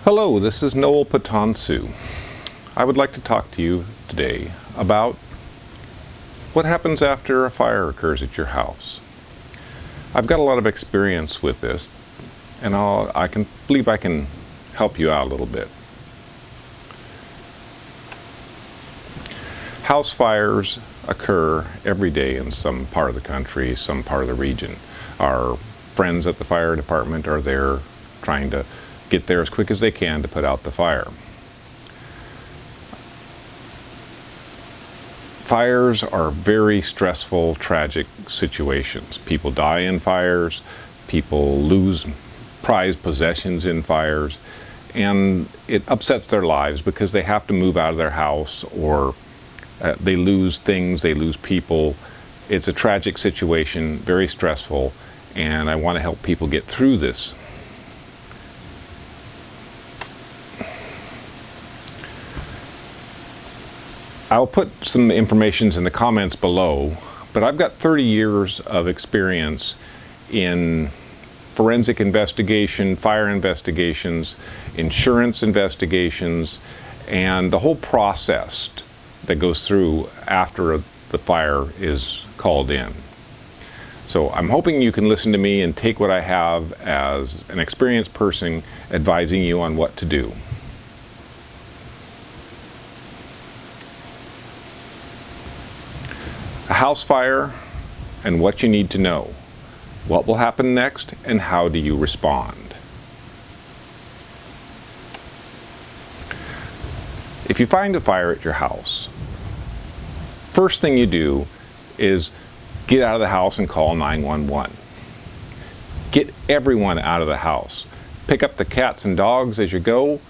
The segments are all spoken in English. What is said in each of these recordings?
Hello, this is Noel Patonsu. I would like to talk to you today about what happens after a fire occurs at your house. I've got a lot of experience with this, and I believe I can help you out a little bit. House fires occur every day in some part of the country, some part of the region. Our friends at the fire department are there trying to get there as quick as they can to put out the fire. Fires are very stressful, tragic situations. People die in fires, people lose prized possessions in fires, and it upsets their lives because they have to move out of their house, or they lose things, they lose people. It's a tragic situation, very stressful, and I want to help people get through this. I'll put some information in the comments below, but I've got 30 years of experience in forensic investigation, fire investigations, insurance investigations, and the whole process that goes through after the fire is called in. So I'm hoping you can listen to me and take what I have as an experienced person advising you on what to do. A house fire and what you need to know. What will happen next and how do you respond? If you find a fire at your house, first thing you do is get out of the house and call 911. Get everyone out of the house. Pick up the cats and dogs as you go,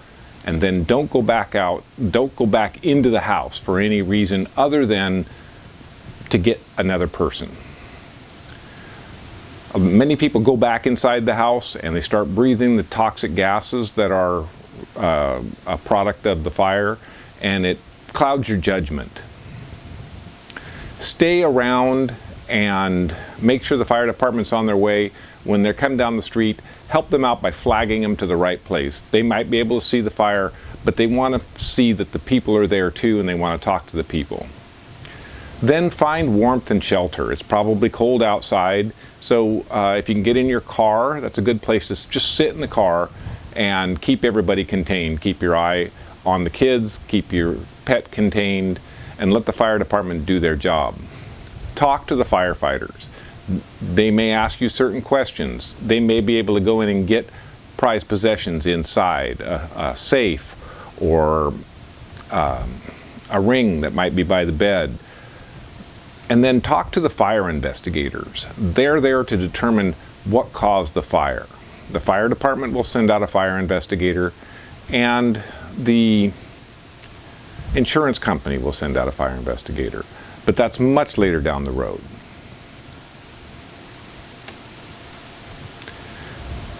and then don't go back out, don't go back into the house for any reason other than to get another person. Many people go back inside the house and they start breathing the toxic gases that are a product of the fire, and it clouds your judgment. Stay around and make sure the fire department's on their way. When they're coming down the street, help them out by flagging them to the right place. They might be able to see the fire, but they want to see that the people are there too, and they want to talk to the people. Then find warmth and shelter. It's probably cold outside, so if you can get in your car, that's a good place to just sit in the car and keep everybody contained. Keep your eye on the kids, keep your pet contained, and let the fire department do their job. Talk to the firefighters. They may ask you certain questions. They may be able to go in and get prized possessions inside, a safe or a ring that might be by the bed. And then talk to the fire investigators. They're there to determine what caused the fire. The fire department will send out a fire investigator, and the insurance company will send out a fire investigator. But that's much later down the road.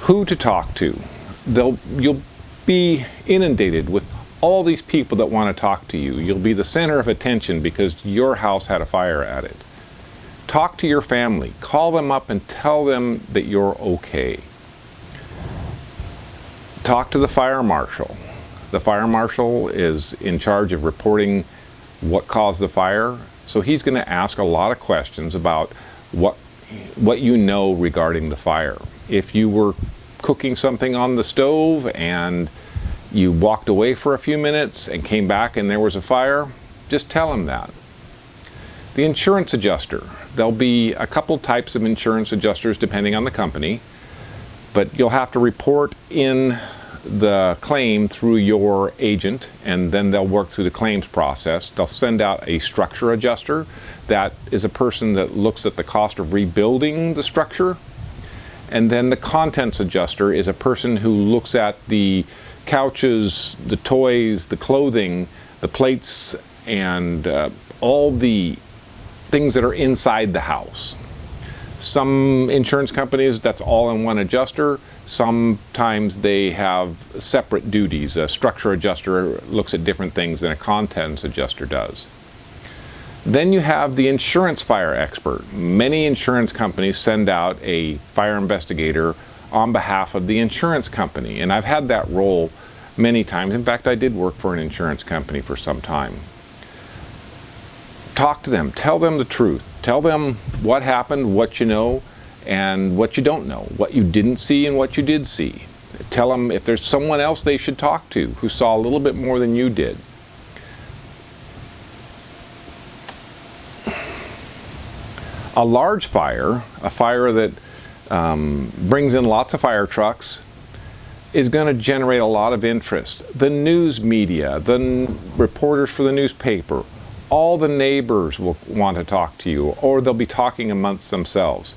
Who to talk to? You'll be inundated with all these people that want to talk to you. You'll be the center of attention because your house had a fire at it. Talk to your family. Call them up and tell them that you're okay. Talk to the fire marshal. The fire marshal is in charge of reporting what caused the fire, so he's going to ask a lot of questions about what you know regarding the fire. If you were cooking something on the stove and you walked away for a few minutes and came back and there was a fire, just tell him that. The insurance adjuster. There'll be a couple types of insurance adjusters depending on the company, but you'll have to report in the claim through your agent, and then they'll work through the claims process. They'll send out a structure adjuster. That is a person that looks at the cost of rebuilding the structure. And then the contents adjuster is a person who looks at the couches, the toys, the clothing, the plates, and all the things that are inside the house. Some insurance companies, that's all in one adjuster. Sometimes they have separate duties. A structure adjuster looks at different things than a contents adjuster does. Then you have the insurance fire expert. Many insurance companies send out a fire investigator on behalf of the insurance company, and I've had that role many times. In fact, I did work for an insurance company for some time. Talk to them. Tell them the truth. Tell them what happened, what you know, and what you don't know, what you didn't see and what you did see. Tell them if there's someone else they should talk to who saw a little bit more than you did. A large fire, a fire that brings in lots of fire trucks, is going to generate a lot of interest. The news media, the reporters for the newspaper, all the neighbors will want to talk to you, or they'll be talking amongst themselves.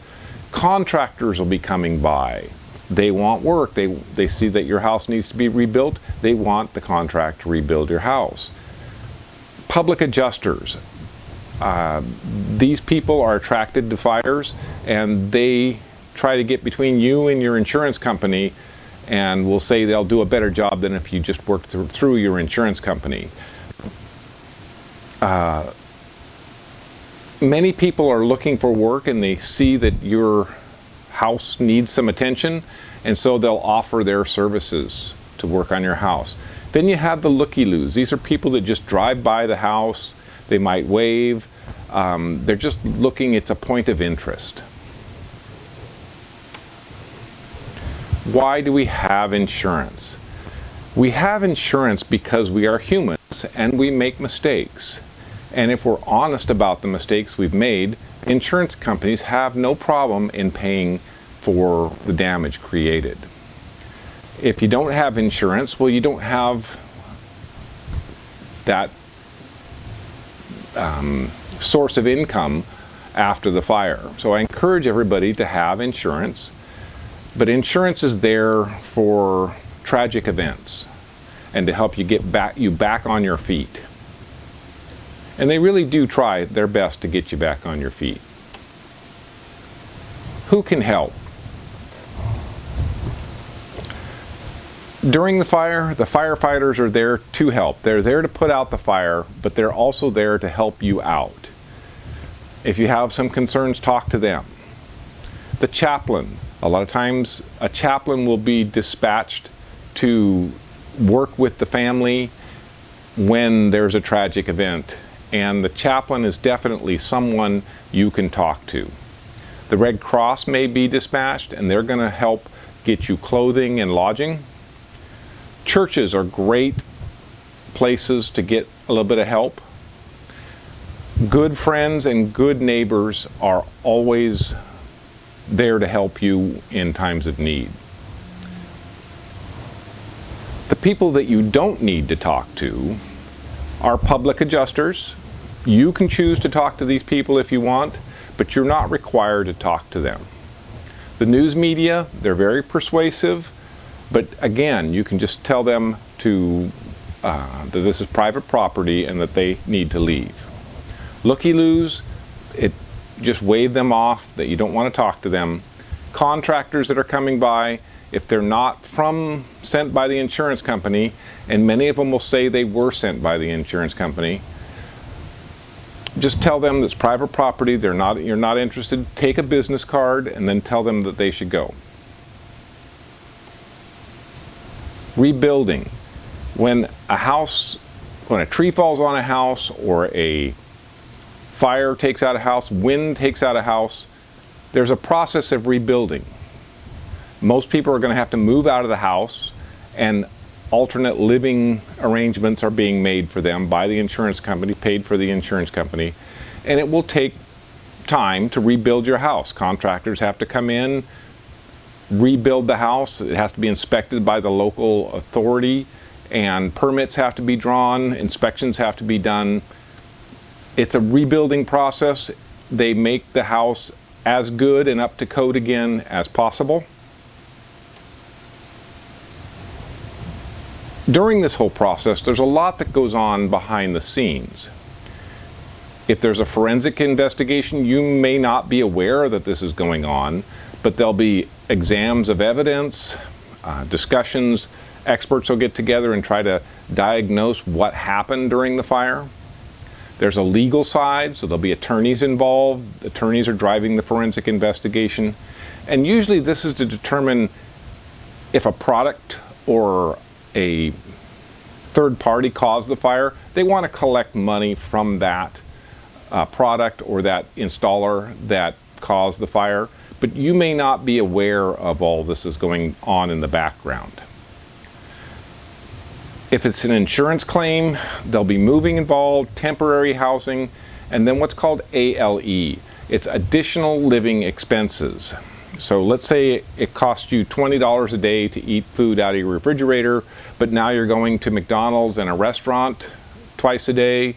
Contractors will be coming by. They want work. They see that your house needs to be rebuilt. They want the contract to rebuild your house. Public adjusters. These people are attracted to fires, and they try to get between you and your insurance company, and will say they'll do a better job than if you just worked through your insurance company. Many people are looking for work, and they see that your house needs some attention, and so they'll offer their services to work on your house. Then you have the looky-loos. These are people that just drive by the house. They might wave. They're just looking. It's a point of interest. Why do we have insurance? We have insurance because we are humans and we make mistakes. And if we're honest about the mistakes we've made, insurance companies have no problem in paying for the damage created. If you don't have insurance, well, you don't have that source of income after the fire. So I encourage everybody to have insurance, but insurance is there for tragic events and to help you get back on your feet. And they really do try their best to get you back on your feet. Who can help? During the fire, the firefighters are there to help. They're there to put out the fire, but they're also there to help you out. If you have some concerns, talk to them. The chaplain. A lot of times, a chaplain will be dispatched to work with the family when there's a tragic event. And the chaplain is definitely someone you can talk to. The Red Cross may be dispatched, and they're going to help get you clothing and lodging. Churches are great places to get a little bit of help. Good friends and good neighbors are always there to help you in times of need. The people that you don't need to talk to are public adjusters. You can choose to talk to these people if you want, but you're not required to talk to them. The news media, they're very persuasive, but again, you can just tell them that this is private property and that they need to leave. Looky-loos, just wave them off, that you don't want to talk to them. Contractors that are coming by, if they're not sent by the insurance company, and many of them will say they were sent by the insurance company, just tell them that's private property, you're not interested, take a business card, and then tell them that they should go. Rebuilding. When a tree falls on a house, or a fire takes out a house, wind takes out a house, there's a process of rebuilding. Most people are going to have to move out of the house, and alternate living arrangements are being made for them by the insurance company, paid for the insurance company, and it will take time to rebuild your house. Contractors have to come in, rebuild the house. It has to be inspected by the local authority, and permits have to be drawn, inspections have to be done. It's a rebuilding process. They make the house as good and up to code again as possible. During this whole process, there's a lot that goes on behind the scenes. If there's a forensic investigation, you may not be aware that this is going on, but there'll be exams of evidence, discussions. Experts will get together and try to diagnose what happened during the fire. There's a legal side, so there'll be attorneys involved. Attorneys are driving the forensic investigation. And usually this is to determine if a product or a third party caused the fire, they want to collect money from that product or that installer that caused the fire, but you may not be aware of all this is going on in the background. If it's an insurance claim, there'll be moving involved, temporary housing, and then what's called ALE. It's additional living expenses. So let's say it costs you $20 a day to eat food out of your refrigerator, but now you're going to McDonald's and a restaurant twice a day.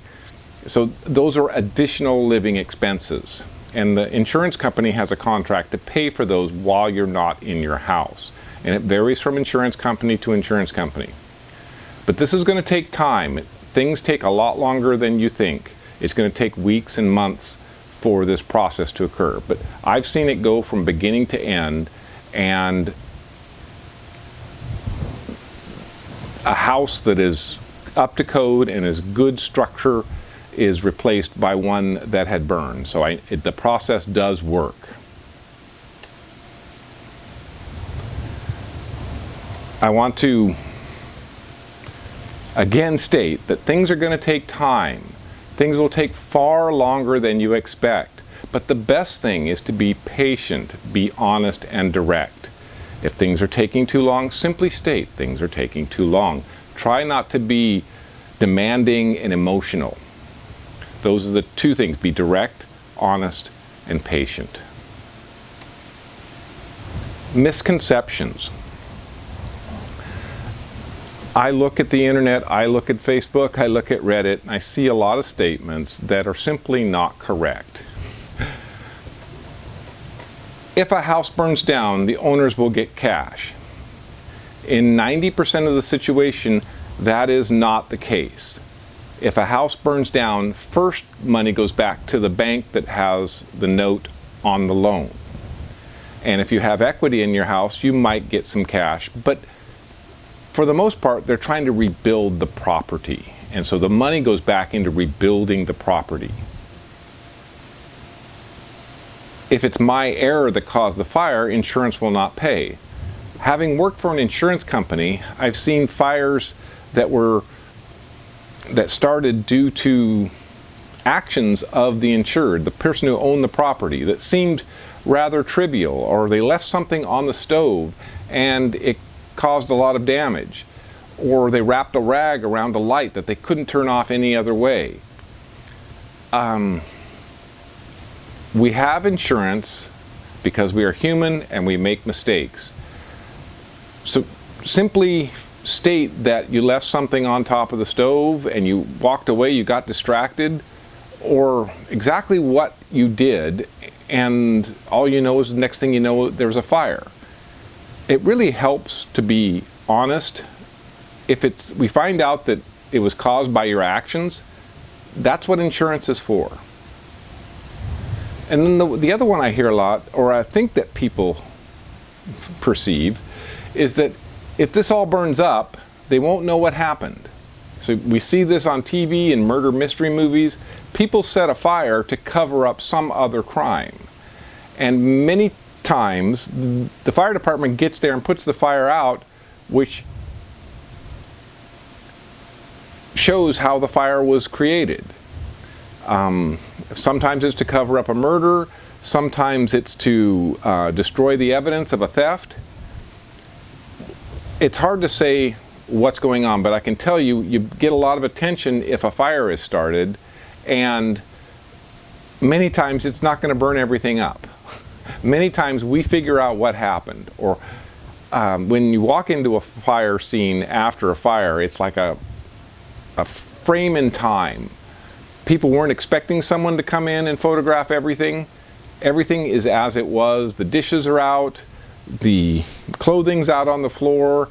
So those are additional living expenses. And the insurance company has a contract to pay for those while you're not in your house. And it varies from insurance company to insurance company. But this is going to take time. Things take a lot longer than you think. It's going to take weeks and months for this process to occur. But I've seen it go from beginning to end, and a house that is up to code and is good structure is replaced by one that had burned. So the process does work. I want to again state that things are going to take time. Things will take far longer than you expect. But the best thing is to be patient, be honest and direct. If things are taking too long, simply state things are taking too long. Try not to be demanding and emotional. Those are the two things: be direct, honest, and patient. Misconceptions. I look at the internet, I look at Facebook, I look at Reddit, and I see a lot of statements that are simply not correct. If a house burns down, the owners will get cash. In 90% of the situation, that is not the case. If a house burns down, first money goes back to the bank that has the note on the loan. And if you have equity in your house, you might get some cash, but for the most part, they're trying to rebuild the property. And so the money goes back into rebuilding the property. If it's my error that caused the fire, insurance will not pay. Having worked for an insurance company, I've seen fires that started due to actions of the insured, the person who owned the property, that seemed rather trivial, or they left something on the stove and it caused a lot of damage, or they wrapped a rag around a light that they couldn't turn off any other way. We have insurance because we are human and we make mistakes. So simply state that you left something on top of the stove and you walked away, you got distracted, or exactly what you did, and all you know is the next thing you know there's a fire. It really helps to be honest. If we find out that it was caused by your actions, that's what insurance is for. And then the other one I hear a lot, or I think that people perceive, is that if this all burns up, they won't know what happened. So we see this on TV and murder mystery movies. People set a fire to cover up some other crime. And many times the fire department gets there and puts the fire out, which shows how the fire was created. Sometimes it's to cover up a murder, sometimes it's to destroy the evidence of a theft. It's hard to say what's going on, but I can tell you, you get a lot of attention if a fire is started, and many times it's not going to burn everything up. Many times we figure out what happened, or when you walk into a fire scene after a fire, it's like a frame in time. People weren't expecting someone to come in and photograph everything. Everything is as it was. The dishes are out, the clothing's out on the floor.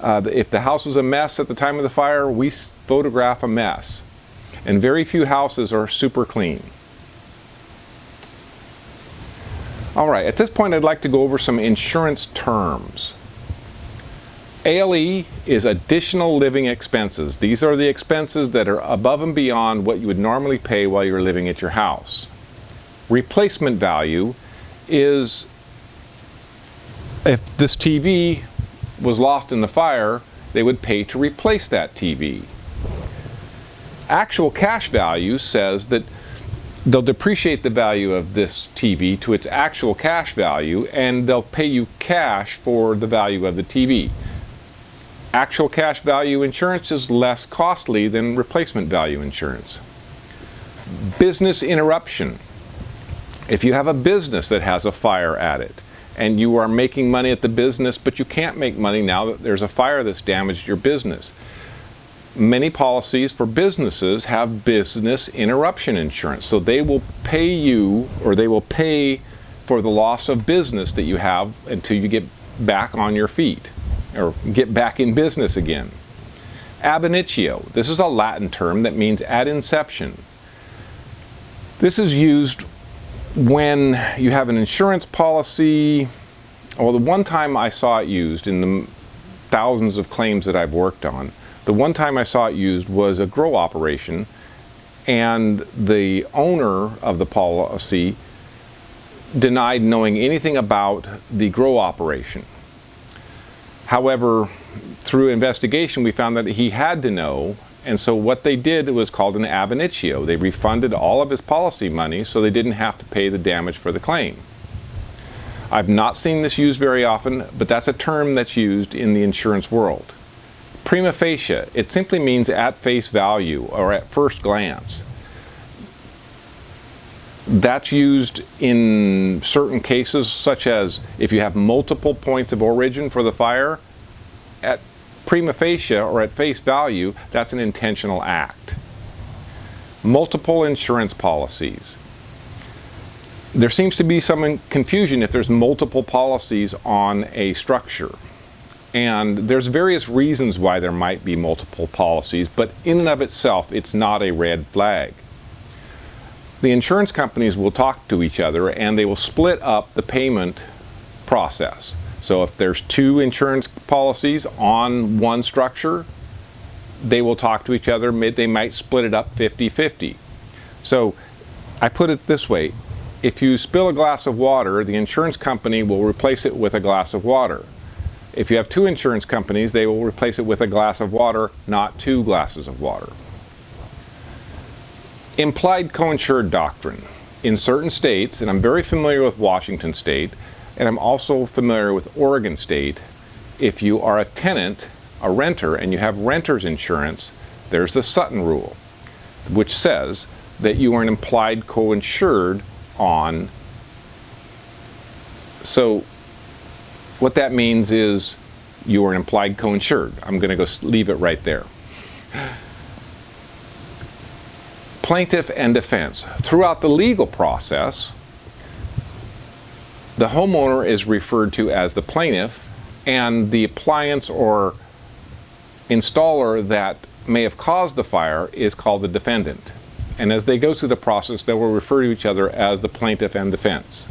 If the house was a mess at the time of the fire, we photograph a mess. And very few houses are super clean. All right, at this point I'd like to go over some insurance terms. ALE is additional living expenses. These are the expenses that are above and beyond what you would normally pay while you're living at your house. Replacement value is if this TV was lost in the fire they would pay to replace that TV. Actual cash value says that they'll depreciate the value of this TV to its actual cash value, and they'll pay you cash for the value of the TV. Actual cash value insurance is less costly than replacement value insurance. Business interruption. If you have a business that has a fire at it, and you are making money at the business, but you can't make money now that there's a fire that's damaged your business. Many policies for businesses have business interruption insurance. So they will pay you, or they will pay for the loss of business that you have until you get back on your feet, or get back in business again. Ab initio. This is a Latin term that means at inception. This is used when you have an insurance policy. Well, the one time I saw it used in the thousands of claims that I've worked on, the one time I saw it used was a grow operation, and the owner of the policy denied knowing anything about the grow operation. However, through investigation, we found that he had to know, and so what they did was called an ab initio. They refunded all of his policy money so they didn't have to pay the damage for the claim. I've not seen this used very often, but that's a term that's used in the insurance world. Prima facie, it simply means at face value or at first glance. That's used in certain cases, such as if you have multiple points of origin for the fire. At prima facie or at face value, that's an intentional act. Multiple insurance policies. There seems to be some confusion if there's multiple policies on a structure. And there's various reasons why there might be multiple policies, but in and of itself, it's not a red flag. The insurance companies will talk to each other and they will split up the payment process. So if there's two insurance policies on one structure, they will talk to each other. They might split it up 50-50. So I put it this way. If you spill a glass of water, the insurance company will replace it with a glass of water. If you have two insurance companies, they will replace it with a glass of water, not two glasses of water. Implied coinsured doctrine. In certain states, and I'm very familiar with Washington State, and I'm also familiar with Oregon State, if you are a tenant, a renter, and you have renter's insurance, there's the Sutton Rule, which says that you are an implied coinsured on. So what that means is you are an implied coinsured. I'm going to go leave it right there. Plaintiff and defense. Throughout the legal process, the homeowner is referred to as the plaintiff, and the appliance or installer that may have caused the fire is called the defendant. And as they go through the process, they will refer to each other as the plaintiff and defense.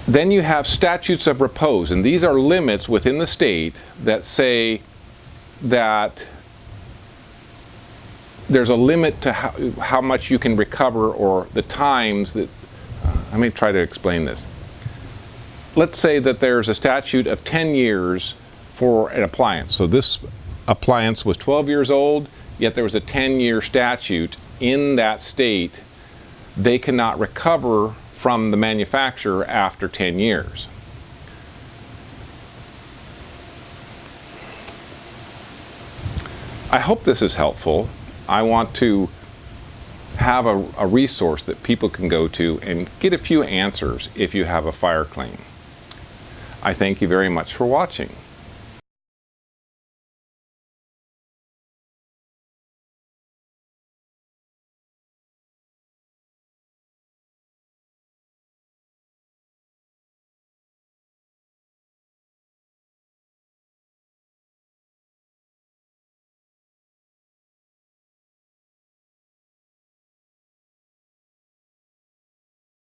Then you have statutes of repose, and these are limits within the state that say that there's a limit to how much you can recover, or the times that, let me try to explain this. Let's say that there's a statute of 10 years for an appliance. So this appliance was 12 years old, yet there was a 10-year statute in that state. They cannot recover from the manufacturer after 10 years. I hope this is helpful. I want to have a resource that people can go to and get a few answers if you have a fire claim. I thank you very much for watching.